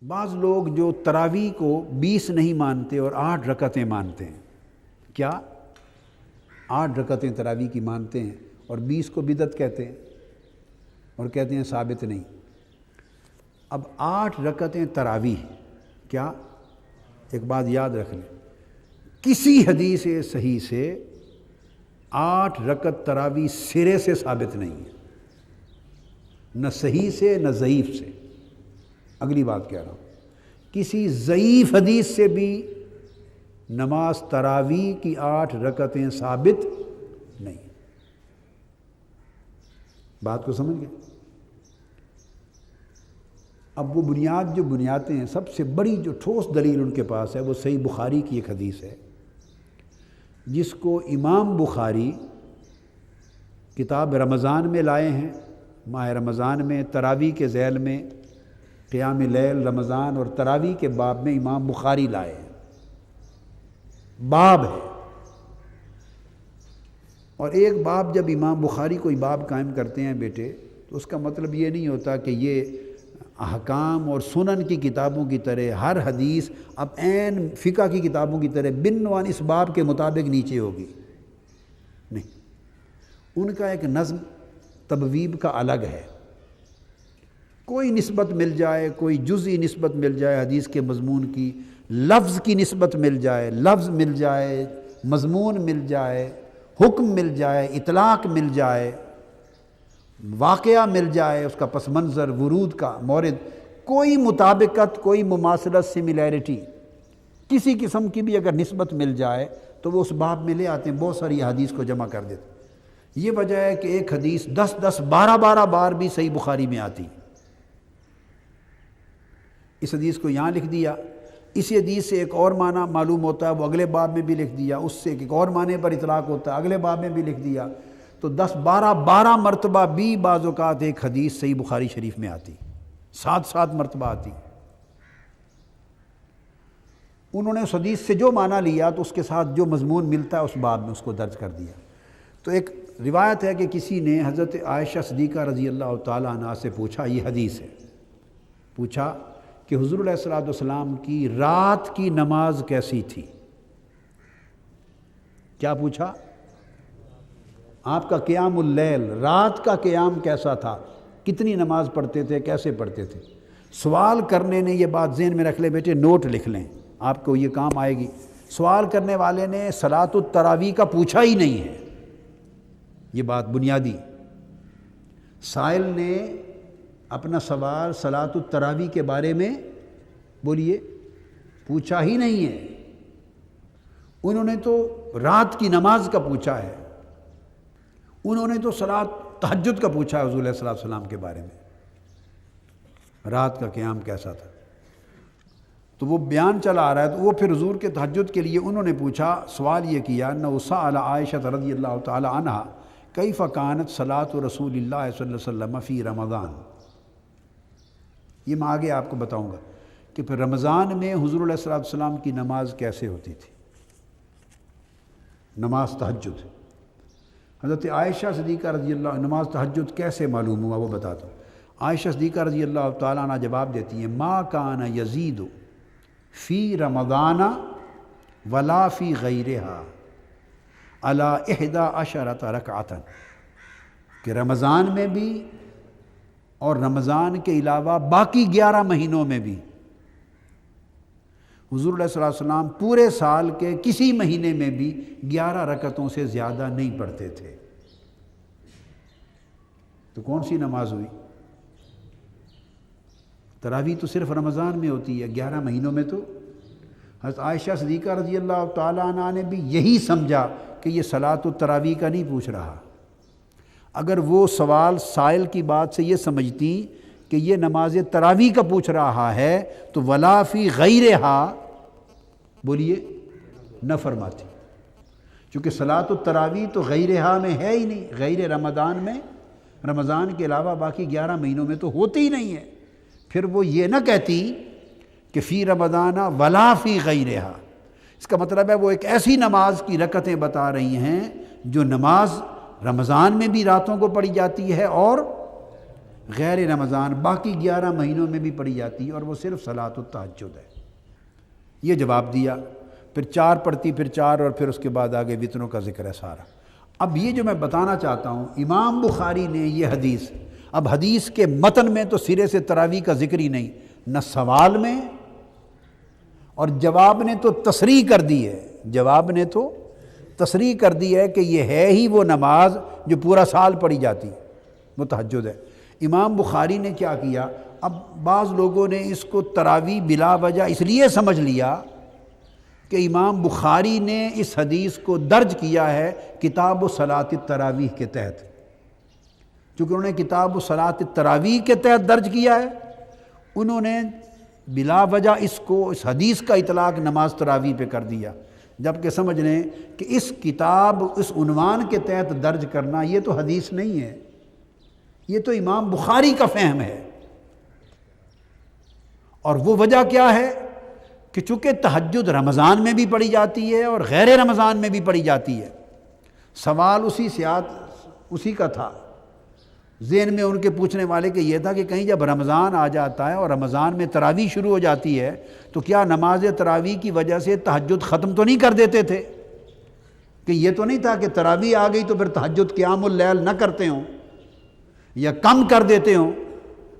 بعض لوگ جو تراویح کو 20 نہیں مانتے اور 8 رکعتیں مانتے ہیں، کیا 8 رکعتیں تراویح کی مانتے ہیں اور 20 کو بدعت کہتے ہیں اور کہتے ہیں ثابت نہیں۔ اب 8 رکعتیں تراویح، کیا ایک بات یاد رکھ لیں، کسی حدیث صحیح سے 8 رکعت تراویح سرے سے ثابت نہیں ہے، نہ صحیح سے نہ ضعیف سے۔ اگلی بات کہہ رہا ہوں، کسی ضعیف حدیث سے بھی نماز تراویح کی 8 رکعتیں ثابت نہیں۔ بات کو سمجھ گئے؟ اب وہ بنیاد جو بنیادیں ہیں، سب سے بڑی جو ٹھوس دلیل ان کے پاس ہے وہ صحیح بخاری کی ایک حدیث ہے، جس کو امام بخاری کتاب رمضان میں لائے ہیں۔ ماہ رمضان میں تراویح کے ذیل میں قیام لیل، رمضان اور تراویح کے باب میں امام بخاری لائے ہیں، باب ہے۔ اور ایک باب جب امام بخاری کوئی باب قائم کرتے ہیں بیٹے، تو اس کا مطلب یہ نہیں ہوتا کہ یہ احکام اور سنن کی کتابوں کی طرح ہر حدیث اب عین فقہ کی کتابوں کی طرح بنوان اس باب کے مطابق نیچے ہوگی، نہیں۔ ان کا ایک نظم تبویب کا الگ ہے، کوئی نسبت مل جائے، کوئی جزئی نسبت مل جائے حدیث کے مضمون کی، لفظ کی نسبت مل جائے، لفظ مل جائے، مضمون مل جائے، حکم مل جائے، اطلاق مل جائے، واقعہ مل جائے، اس کا پس منظر، ورود کا مورد، کوئی مطابقت، کوئی مماثلت، سملیرٹی کسی قسم کی بھی اگر نسبت مل جائے تو وہ اس باب میں لے آتے ہیں، بہت ساری حدیث کو جمع کر دیتے ہیں۔ یہ وجہ ہے کہ ایک حدیث 10 12 بار بھی صحیح بخاری میں آتی ہے۔ اس حدیث کو یہاں لکھ دیا، اسی حدیث سے ایک اور معنی معلوم ہوتا ہے، وہ اگلے باب میں بھی لکھ دیا، اس سے ایک اور معنی پر اطلاق ہوتا ہے، اگلے باب میں بھی لکھ دیا، تو 12 مرتبہ بھی بعض اوقات ایک حدیث صحیح بخاری شریف میں آتی، 7 مرتبہ آتی۔ انہوں نے اس حدیث سے جو معنی لیا تو اس کے ساتھ جو مضمون ملتا ہے اس باب میں اس کو درج کر دیا۔ تو ایک روایت ہے کہ کسی نے حضرت عائشہ صدیقہ رضی اللہ تعالیٰ عنہا سے پوچھا، یہ حدیث ہے، پوچھا کہ حضور علیہ الصلوۃ والسلام کی رات کی نماز کیسی تھی؟ کیا پوچھا؟ آپ کا قیام اللیل، رات کا قیام کیسا تھا، کتنی نماز پڑھتے تھے، کیسے پڑھتے تھے؟ سوال کرنے نے، یہ بات ذہن میں رکھ لیں بیٹے، نوٹ لکھ لیں، آپ کو یہ کام آئے گی۔ سوال کرنے والے نے صلاۃ التراویح کا پوچھا ہی نہیں ہے، یہ بات بنیادی۔ سائل نے اپنا سوال صلاۃ التراویح کے بارے میں بولیے پوچھا ہی نہیں ہے، انہوں نے تو رات کی نماز کا پوچھا ہے، انہوں نے تو صلاۃ تہجد کا پوچھا ہے حضور علیہ الصلوۃ والسلام کے بارے میں، رات کا قیام کیسا تھا۔ تو وہ بیان چلا آ رہا ہے، تو وہ پھر حضور کے تہجد کے لیے انہوں نے پوچھا، سوال یہ کیا، انہ سأل عائشہ رضی اللہ تعالی عنہا کیف کانت صلاۃ رسول اللہ صلی اللہ علیہ وسلم فی رمضان۔ یہ میں آگے آپ کو بتاؤں گا کہ پھر رمضان میں حضور علیہ الصلوۃ والسلام کی نماز کیسے ہوتی تھی، نماز تہجد۔ حضرت عائشہ صدیقہ رضی اللہ عنہ، نماز تہجد کیسے معلوم ہوا وہ بتاتا ہوں۔ عائشہ صدیقہ رضی اللہ تعالیٰ عنہ جواب دیتی ہیں، ما کان یزید فی رمضان ولا فی غیرہا علی 11 رکعۃ، کہ رمضان میں بھی اور رمضان کے علاوہ باقی 11 مہینوں میں بھی حضور علیہ الصلوۃ والسلام پورے سال کے کسی مہینے میں بھی 11 رکعتوں سے زیادہ نہیں پڑھتے تھے۔ تو کون سی نماز ہوئی؟ تراویح تو صرف رمضان میں ہوتی ہے، 11 مہینوں میں تو۔ حضرت عائشہ صدیقہ رضی اللہ تعالیٰ عنہ نے بھی یہی سمجھا کہ یہ صلاۃ التراویح کا نہیں پوچھ رہا۔ اگر وہ سوال سائل کی بات سے یہ سمجھتی کہ یہ نماز تراویح کا پوچھ رہا ہے تو ولا فی غیرہا بولیے نہ فرماتی، چونکہ صلاۃ التراویح تو غیرہا میں ہے ہی نہیں، غیر رمضان میں، رمضان کے علاوہ باقی 11 مہینوں میں تو ہوتی ہی نہیں ہے۔ پھر وہ یہ نہ کہتی کہ فی رمضان ولا فی غیرہا، اس کا مطلب ہے وہ ایک ایسی نماز کی رکعتیں بتا رہی ہیں جو نماز رمضان میں بھی راتوں کو پڑھی جاتی ہے اور غیر رمضان باقی 11 مہینوں میں بھی پڑھی جاتی ہے اور وہ صرف صلاۃ التہجد ہے۔ یہ جواب دیا، پھر 4 پڑھتی، پھر 4 اور پھر اس کے بعد آگے وطروں کا ذکر ہے سارا۔ اب یہ جو میں بتانا چاہتا ہوں، امام بخاری نے یہ حدیث، اب حدیث کے متن میں تو سرے سے تراویح کا ذکر ہی نہیں، نہ سوال میں، اور جواب نے تو تصریح کر دی ہے، جواب نے تو تصریح کر دی ہے کہ یہ ہے ہی وہ نماز جو پورا سال پڑھی جاتی، وہ تہجد ہے۔ امام بخاری نے کیا کیا، اب بعض لوگوں نے اس کو تراویح بلا وجہ اس لیے سمجھ لیا کہ امام بخاری نے اس حدیث کو درج کیا ہے کتاب صلاۃ التراویح کے تحت، چونکہ انہوں نے کتاب صلاۃ التراویح کے تحت درج کیا ہے، انہوں نے بلا وجہ اس حدیث کا اطلاق نماز تراویح پہ کر دیا، جبکہ سمجھ لیں کہ اس کتاب اس عنوان کے تحت درج کرنا یہ تو حدیث نہیں ہے، یہ تو امام بخاری کا فہم ہے۔ اور وہ وجہ کیا ہے کہ چونکہ تہجد رمضان میں بھی پڑھی جاتی ہے اور غیر رمضان میں بھی پڑھی جاتی ہے، سوال اسی کا تھا ذہن میں ان کے پوچھنے والے کہ یہ تھا کہ کہیں جب رمضان آ جاتا ہے اور رمضان میں تراویح شروع ہو جاتی ہے تو کیا نماز تراویح کی وجہ سے تہجد ختم تو نہیں کر دیتے تھے؟ کہ یہ تو نہیں تھا کہ تراویح آ گئی تو پھر تہجد قیام اللیل نہ کرتے ہوں یا کم کر دیتے ہوں؟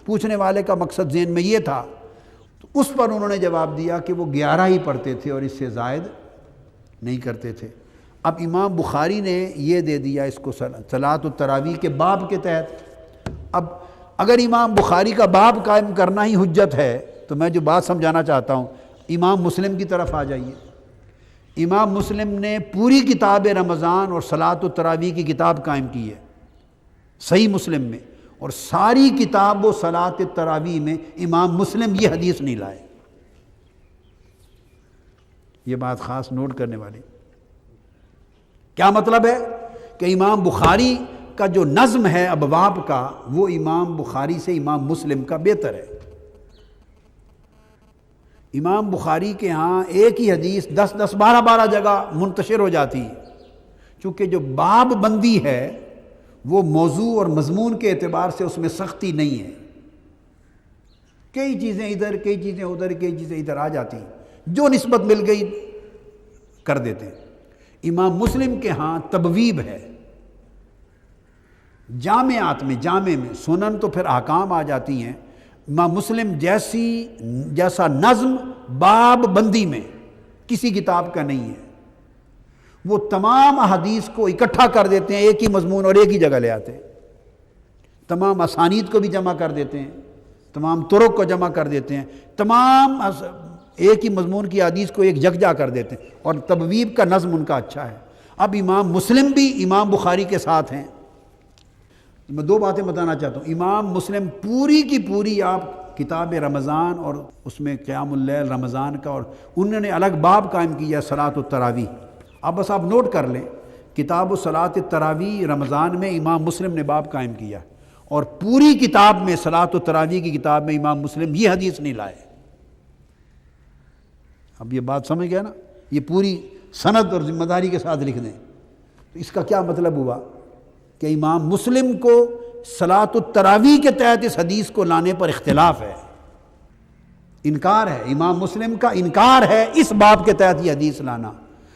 پوچھنے والے کا مقصد ذہن میں یہ تھا، تو اس پر انہوں نے جواب دیا کہ وہ 11 ہی پڑھتے تھے اور اس سے زائد نہیں کرتے تھے۔ اب امام بخاری نے یہ دے دیا اس کو صلاۃ التراویح کے باب کے تحت۔ اب اگر امام بخاری کا باب قائم کرنا ہی حجت ہے تو میں جو بات سمجھانا چاہتا ہوں، امام مسلم کی طرف آ جائیے۔ امام مسلم نے پوری کتاب رمضان اور صلاۃ التراویح کی کتاب قائم کی ہے صحیح مسلم میں، اور ساری کتاب و صلاۃ التراویح میں امام مسلم یہ حدیث نہیں لائے۔ یہ بات خاص نوٹ کرنے والی۔ کیا مطلب ہے کہ امام بخاری کا جو نظم ہے ابواب کا، وہ امام بخاری سے امام مسلم کا بہتر ہے۔ امام بخاری کے ہاں ایک ہی حدیث 10 12 جگہ منتشر ہو جاتی ہے، چونکہ جو باب بندی ہے وہ موضوع اور مضمون کے اعتبار سے اس میں سختی نہیں ہے، کئی چیزیں ادھر، کئی چیزیں ادھر، کئی چیزیں ادھر آ جاتی ہیں، جو نسبت مل گئی کر دیتے ہیں۔ امام مسلم کے ہاں تبویب ہے، جامعات میں، جامع میں، سنن تو پھر احکام آ جاتی ہیں۔ امام مسلم جیسا نظم باب بندی میں کسی کتاب کا نہیں ہے، وہ تمام احادیث کو اکٹھا کر دیتے ہیں، ایک ہی مضمون اور ایک ہی جگہ لے آتے ہیں، تمام اسانید کو بھی جمع کر دیتے ہیں، تمام طرق کو جمع کر دیتے ہیں، تمام ایک ہی مضمون کی حدیث کو ایک یکجا کر دیتے ہیں، اور تبویب کا نظم ان کا اچھا ہے۔ اب امام مسلم بھی امام بخاری کے ساتھ ہیں۔ میں 2 باتیں بتانا چاہتا ہوں۔ امام مسلم پوری کی پوری آپ کتاب رمضان اور اس میں قیام اللیل رمضان کا، اور انہوں نے الگ باب قائم کیا صلاۃ التراویح۔ اب بس آپ نوٹ کر لیں، کتاب صلاۃ التراویح رمضان میں امام مسلم نے باب قائم کیا، اور پوری کتاب میں صلاۃ التراویح کی کتاب میں امام مسلم یہ حدیث نہیں لائے۔ اب یہ بات سمجھ گیا نا؟ یہ پوری سند اور ذمہ داری کے ساتھ لکھ دیں۔ تو اس کا کیا مطلب ہوا کہ امام مسلم کو صلاۃ التراویح کے تحت اس حدیث کو لانے پر اختلاف ہے، انکار ہے، امام مسلم کا انکار ہے اس باب کے تحت یہ حدیث لانا۔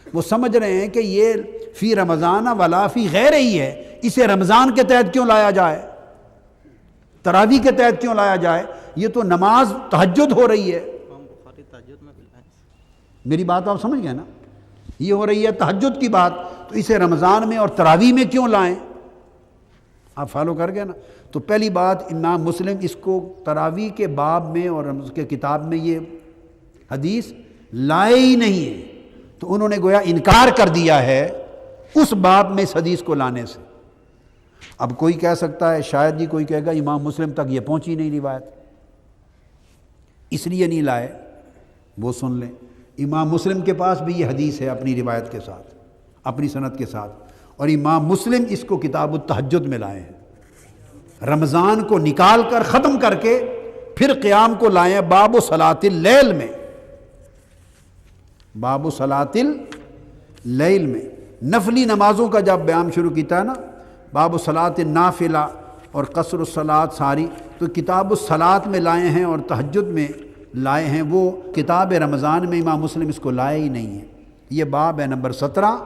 وہ سمجھ رہے ہیں کہ یہ فی رمضان ولا فی غیر ہی ہے، اسے رمضان کے تحت کیوں لایا جائے، تراویح کے تحت کیوں لایا جائے، یہ تو نماز تہجد ہو رہی ہے۔ میری بات آپ سمجھ گئے نا؟ یہ ہو رہی ہے تہجد کی بات، تو اسے رمضان میں اور تراویح میں کیوں لائیں؟ آپ فالو کر گئے نا؟ تو پہلی بات، امام مسلم اس کو تراویح کے باب میں اور اس کے کتاب میں یہ حدیث لائے ہی نہیں ہے، تو انہوں نے گویا انکار کر دیا ہے اس باب میں اس حدیث کو لانے سے۔ اب کوئی کہہ سکتا ہے، شاید ہی کوئی کہے گا امام مسلم تک یہ پہنچی نہیں روایت، اس لیے نہیں لائے۔ وہ سن لیں، امام مسلم کے پاس بھی یہ حدیث ہے اپنی روایت کے ساتھ، اپنی سند کے ساتھ، اور امام مسلم اس کو کتاب التہجد میں لائے ہیں، رمضان کو نکال کر ختم کر کے پھر قیام کو لائے ہیں باب صلاۃ اللیل میں، باب صلاۃ اللیل میں۔ نفلی نمازوں کا جب بیان شروع کیتا ہے نا، باب صلاۃ النافلہ اور قصر الصلاۃ ساری، تو کتاب الصلاۃ میں لائے ہیں اور تہجد میں لائے ہیں، وہ کتاب رمضان میں امام مسلم اس کو لائے ہی نہیں ہے۔ یہ باب ہے نمبر 17،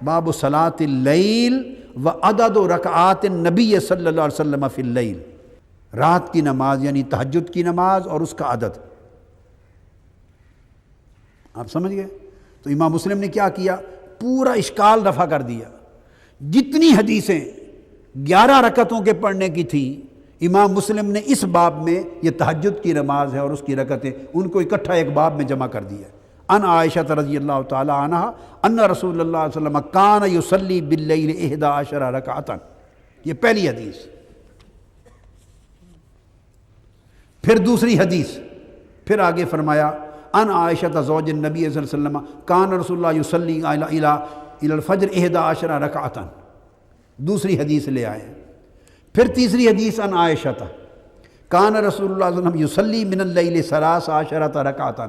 باب صلاۃ اللیل و عدد رکعات النبی صلی اللہ علیہ وسلم فی اللیل، رات کی نماز یعنی تہجد کی نماز اور اس کا عدد۔ آپ سمجھ گئے؟ تو امام مسلم نے کیا کیا، پورا اشکال رفع کر دیا۔ جتنی حدیثیں 11 رکعتوں کے پڑھنے کی تھیں، امام مسلم نے اس باب میں، یہ تہجد کی نماز ہے اور اس کی رکعتیں، ان کو اکٹھا ایک باب میں جمع کر دیا۔ ان عائشہ رضی اللہ تعالی عنہا ان رسول اللہ صلی اللہ علیہ وسلم کان یصلی باللیل 11 رکعۃ، یہ پہلی حدیث۔ پھر دوسری حدیث، پھر آگے فرمایا ان عائشہ زوج النبی صلی اللہ علیہ وسلم کان رسول اللہ یصلی الی الفجر 11 رکعۃ، دوسری حدیث لے آئے۔ پھر تیسری حدیث ان عائشہ کان رسول اللہ صلی اللہ علیہ وسلم یصلی من اللیل 13 رکعۃ،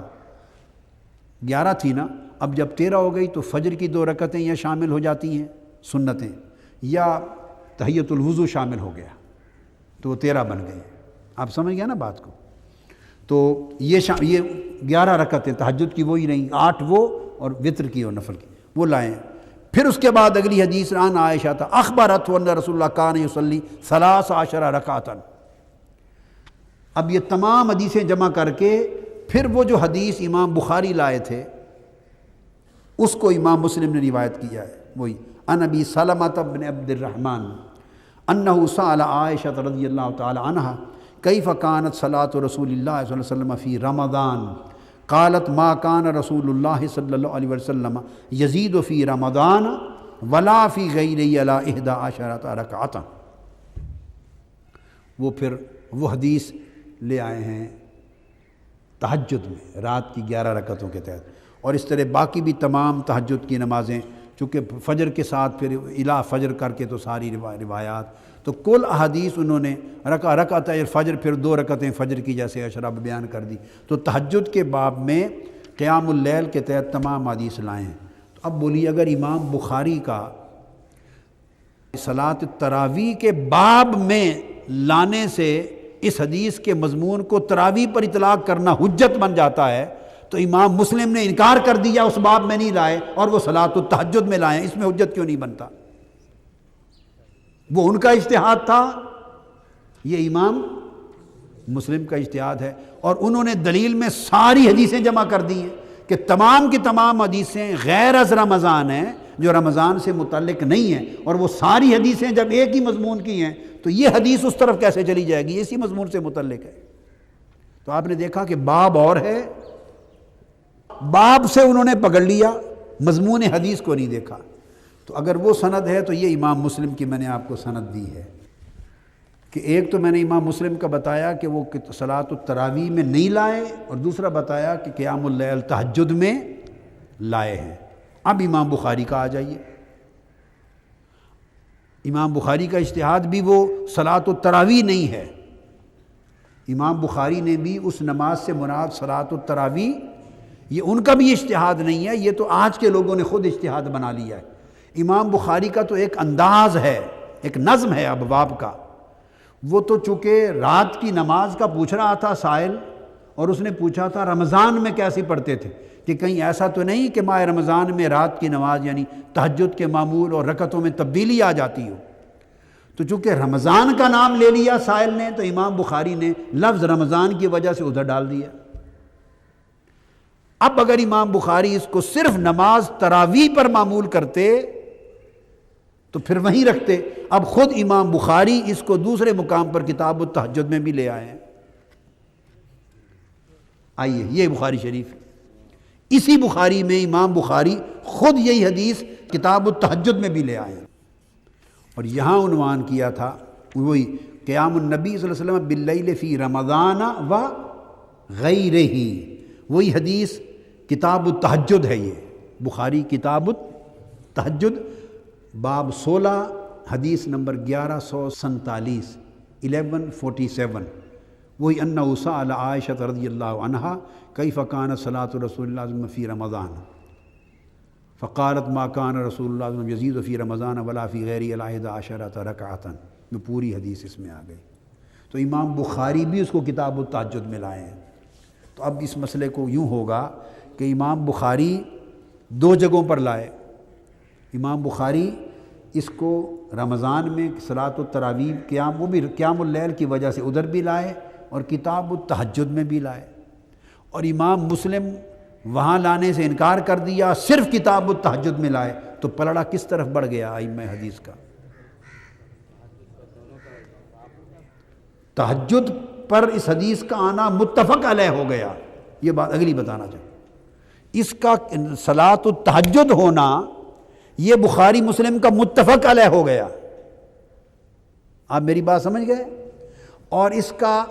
11 تھی نا، اب جب 13 ہو گئی تو فجر کی 2 رکعتیں یا شامل ہو جاتی ہیں سنتیں، یا تحیۃ الوضو شامل ہو گیا تو وہ 13 بن گئے۔ آپ سمجھ گئے نا بات کو؟ تو یہ 11 رکعتیں تہجد کی وہی رہیں، 8 وہ اور وطر کی اور نفل کی وہ لائیں۔ پھر اس کے بعد اگلی حدیث عن عائشہ اخبرت ان رسول اللہ کان یصلی 13 رکعۃ۔ اب یہ تمام حدیثیں جمع کر کے پھر وہ جو حدیث امام بخاری لائے تھے اس کو امام مسلم نے روایت کیا ہے، وہی ان ابی سلمہ بن عبد الرحمن انہ سأل عائشہ رضی اللہ تعالی عنہا کیف کانت صلاۃ رسول اللہ صلی اللہ علیہ وسلم فی رمضان قالت ما کان رسول اللہ صلی اللہ علیہ وسلم یزید فی رمضان ولا فی غیرہ علی 11 رکعۃ۔ وہ پھر وہ حدیث لے آئے ہیں تہجد میں، رات کی 11 رکعتوں کے تحت، اور اس طرح باقی بھی تمام تہجد کی نمازیں، چونکہ فجر کے ساتھ پھر الا فجر کر کے تو ساری روایات، تو کل احادیث انہوں نے رکعت فجر، پھر 2 رکعتیں فجر کی جیسے اشرب بیان کر دی، تو تہجد کے باب میں قیام اللیل کے تحت تمام حدیث لائے ہیں۔ تو اب بولیے اگر امام بخاری کا صلاۃ التراویح کے باب میں لانے سے اس حدیث کے مضمون کو تراویح پر اطلاق کرنا حجت بن جاتا ہے، تو امام مسلم نے انکار کر دیا، اس باب میں نہیں لائے اور وہ صلاۃ التہجد میں لائے، اس میں حجت کیوں نہیں بنتا؟ وہ ان کا اجتہاد تھا، یہ امام مسلم کا اجتہاد ہے، اور انہوں نے دلیل میں ساری حدیثیں جمع کر دی ہیں کہ تمام کی تمام حدیثیں غیر از رمضان ہیں، جو رمضان سے متعلق نہیں ہیں، اور وہ ساری حدیثیں جب ایک ہی مضمون کی ہیں تو یہ حدیث اس طرف کیسے چلی جائے گی، اسی مضمون سے متعلق ہے۔ تو آپ نے دیکھا کہ باب اور ہے، باب سے انہوں نے پکڑ لیا، مضمون حدیث کو نہیں دیکھا۔ تو اگر وہ سند ہے تو یہ امام مسلم کی میں نے آپ کو سند دی ہے، کہ ایک تو میں نے امام مسلم کا بتایا کہ وہ صلاۃ التراویح میں نہیں لائے، اور دوسرا بتایا کہ قیام اللیل تہجد میں لائے ہیں۔ اب امام بخاری کا آ جائیے، امام بخاری کا اجتہاد بھی وہ صلاۃ التراویح نہیں ہے، امام بخاری نے بھی اس نماز سے مراد صلاۃ التراویح، یہ ان کا بھی اجتہاد نہیں ہے، یہ تو آج کے لوگوں نے خود اجتہاد بنا لیا ہے۔ امام بخاری کا تو ایک انداز ہے، ایک نظم ہے ابواب کا، وہ تو چونکہ رات کی نماز کا پوچھ رہا تھا سائل، اور اس نے پوچھا تھا رمضان میں کیسی پڑھتے تھے، کہ کہیں ایسا تو نہیں کہ ماہ رمضان میں رات کی نماز یعنی تہجد کے معمول اور رکعتوں میں تبدیلی آ جاتی ہو۔ تو چونکہ رمضان کا نام لے لیا سائل نے، تو امام بخاری نے لفظ رمضان کی وجہ سے ادھر ڈال دیا۔ اب اگر امام بخاری اس کو صرف نماز تراویح پر معمول کرتے تو پھر وہیں رکھتے، اب خود امام بخاری اس کو دوسرے مقام پر کتاب التہجد میں بھی لے آئے ہیں۔ آئیے یہ بخاری شریف، اسی بخاری میں امام بخاری خود یہی حدیث کتاب التہجد میں بھی لے آئے ہیں، اور یہاں عنوان کیا تھا وہی قیام النبی صلی اللہ علیہ وسلم باللیل فی رمضان و غیرہ، وہی حدیث کتاب التہجد ہے، یہ بخاری کتاب التہجد باب 16 حدیث نمبر 1147 1147، وہی انہ سأل عائشہ رضی اللہ عنہا کیف کانت صلاۃ رسول اللہ صلی اللہ علیہ وسلم فی رمضان فقالت ما کان رسول اللہ صلی اللہ علیہ وسلم یزید فی رمضان ولا فی غیرہ علی 11 رکعۃ۔ تو پوری حدیث اس میں آ گئی۔ تو امام بخاری بھی اس کو کتاب التہجد میں لائے ہیں۔ تو اب اس مسئلے کو یوں ہوگا کہ امام بخاری دو جگہوں پر لائے۔ امام بخاری اس کو رمضان میں صلاۃ التراویح قیام، وہ بھی قیام اللیل کی وجہ سے ادھر بھی لائے اور کتاب التہجد میں بھی لائے، اور امام مسلم وہاں لانے سے انکار کر دیا، صرف کتاب التہجد میں لائے۔ تو پلڑا کس طرف بڑھ گیا ائمہ حدیث کا؟ تہجد پر اس حدیث کا آنا متفق علیہ ہو گیا۔ یہ بات اگلی بتانا چاہوں، اس کا صلاۃ التہجد ہونا یہ بخاری مسلم کا متفق علیہ ہو گیا۔ آپ میری بات سمجھ گئے؟ اور اس کا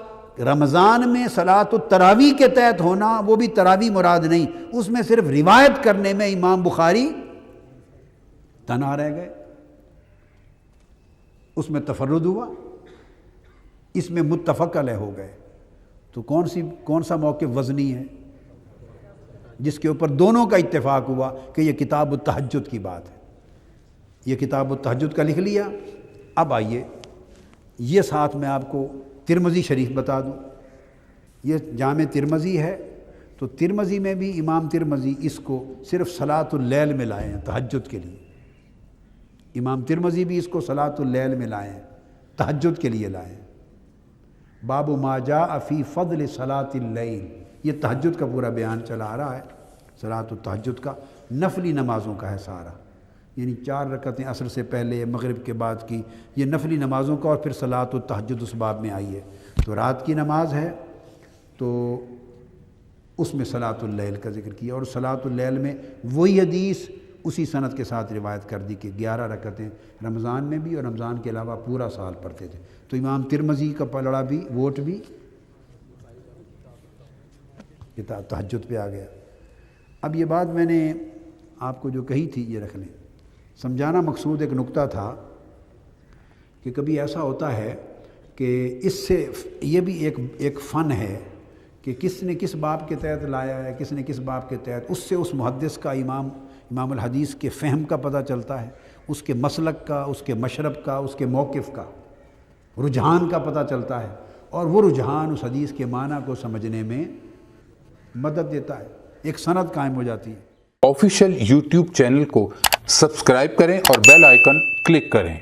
رمضان میں صلاۃ التراویح کے تحت ہونا، وہ بھی تراویح مراد نہیں، اس میں صرف روایت کرنے میں امام بخاری تنہا رہ گئے، اس میں تفرد ہوا، اس میں متفق علیہ ہو گئے۔ تو کون سا موقف وزنی ہے جس کے اوپر دونوں کا اتفاق ہوا کہ یہ کتاب التہجد کی بات ہے؟ یہ کتاب التہجد کا لکھ لیا۔ اب آئیے یہ ساتھ میں آپ کو ترمذی شریف بتا دوں۔ یہ جامع ترمذی ہے، تو ترمذی میں بھی امام ترمذی اس کو صرف صلاۃ اللیل میں لائے ہیں، تہجد کے لیے۔ امام ترمذی بھی اس کو صلاۃ اللیل میں لائے ہیں، تہجد کے لیے لائے ہیں۔ باب ما جاء فی فضل صلاۃ اللیل، یہ تہجد کا پورا بیان چلا آ رہا ہے۔ صلاۃ التہجد کا نفلی نمازوں کا ہے سارا، یعنی 4 رکعتیں عصر سے پہلے، مغرب کے بعد کی، یہ نفلی نمازوں کا، اور پھر صلاۃ التہجد اس باب میں آئی ہے۔ تو رات کی نماز ہے تو اس میں صلاۃ اللیل کا ذکر کیا، اور صلاۃ اللیل میں وہی حدیث اسی سند کے ساتھ روایت کر دی کہ 11 رکعتیں رمضان میں بھی اور رمضان کے علاوہ پورا سال پڑھتے تھے۔ تو امام ترمذی کا پلڑا بھی، ووٹ بھی تہجد پہ آ گیا۔ اب یہ بات میں نے آپ کو جو کہی تھی یہ رکھ لیں، سمجھانا مقصود ایک نقطہ تھا کہ کبھی ایسا ہوتا ہے کہ اس سے یہ بھی ایک فن ہے کہ کس نے کس باب کے تحت لایا ہے، کس نے کس باب کے تحت، اس سے اس محدث کا، امام الحدیث کے فہم کا پتہ چلتا ہے، اس کے مسلک کا، اس کے مشرب کا، اس کے موقف کا، رجحان کا پتہ چلتا ہے، اور وہ رجحان اس حدیث کے معنی کو سمجھنے میں مدد دیتا ہے، ایک سند قائم ہو جاتی ہے۔ آفیشیل یوٹیوب چینل کو سبسکرائب کریں اور بیل آئیکن کلک کریں۔